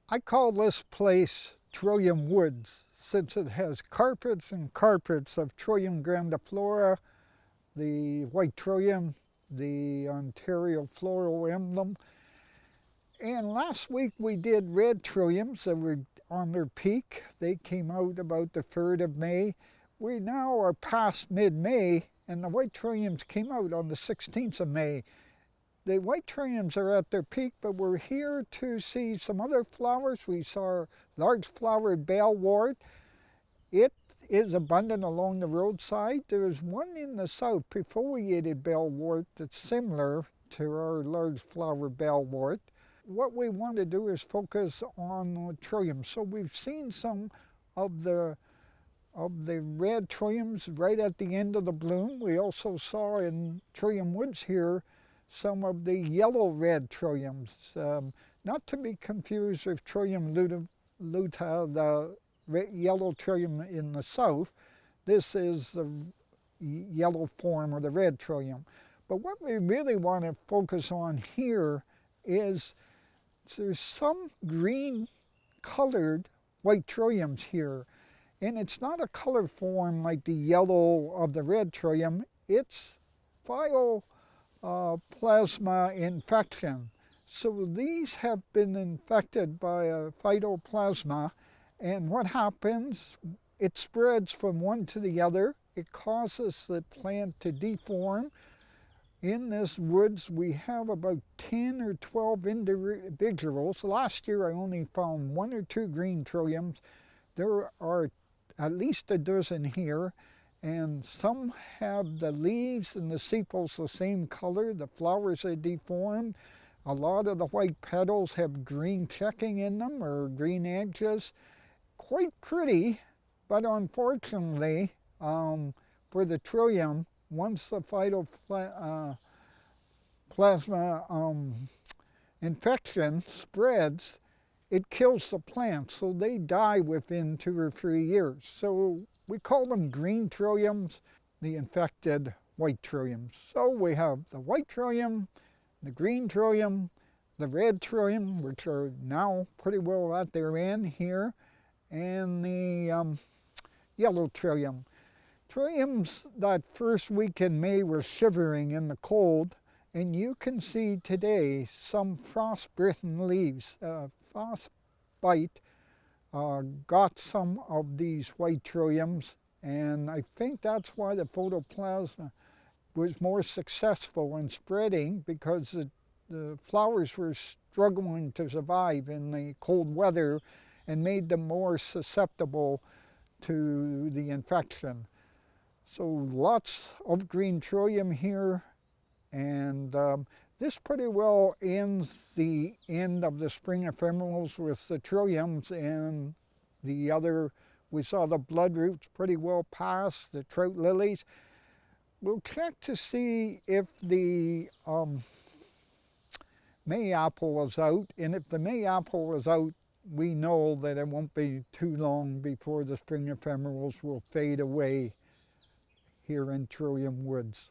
I call this place Trillium Woods since it has carpets and carpets of Trillium grandiflora, the white trillium, the Ontario floral emblem. And last week we did red trilliums that were on their peak. They came out about the 3rd of May. We now are past mid-May and the white trilliums came out on the 16th of May. The white trilliums are at their peak, but we're here to see some other flowers. We saw large flowered bellwort. It is abundant along the roadside. There's one in the south, perfoliated bellwort, that's similar to our large flowered bellwort. What we want to do is focus on the trilliums. So we've seen some of the red trilliums right at the end of the bloom. We also saw in Trillium Woods here some of the yellow red trilliums, not to be confused with Trillium lutea, the yellow trillium in the south. This is the yellow form or the red trillium. But what we really want to focus on here is there's some green colored white trilliums here. And it's not a color form like the yellow of the red trillium, it's phytoplasma infection. So these have been infected by a phytoplasma, and what happens, it spreads from one to the other. It causes the plant to deform. In this woods we have about 10 or 12 individuals. Last year I only found 1 or 2 green trilliums. There are at least a dozen here, and some have the leaves and the sepals the same color. The flowers are deformed. A lot of the white petals have green checking in them or green edges. Quite pretty, but unfortunately for the trillium, once the phytoplasma infection spreads, it kills the plants, so they die within 2 or 3 years. So we call them green trilliums, the infected white trilliums. So we have the white trillium, the green trillium, the red trillium, which are now pretty well at their end here, and the yellow trillium. Trilliums that first week in May were shivering in the cold, and you can see today some frost-bitten leaves. Frostbite got some of these white trilliums, and I think that's why the photoplasma was more successful in spreading, because the flowers were struggling to survive in the cold weather and made them more susceptible to the infection. So lots of green trillium here, and this pretty well ends the end of the spring ephemerals with the trilliums, and the other, we saw the bloodroots pretty well past, the trout lilies. We'll check to see if the May apple is out, and if the May apple is out, we know that it won't be too long before the spring ephemerals will fade away here in Trillium Woods.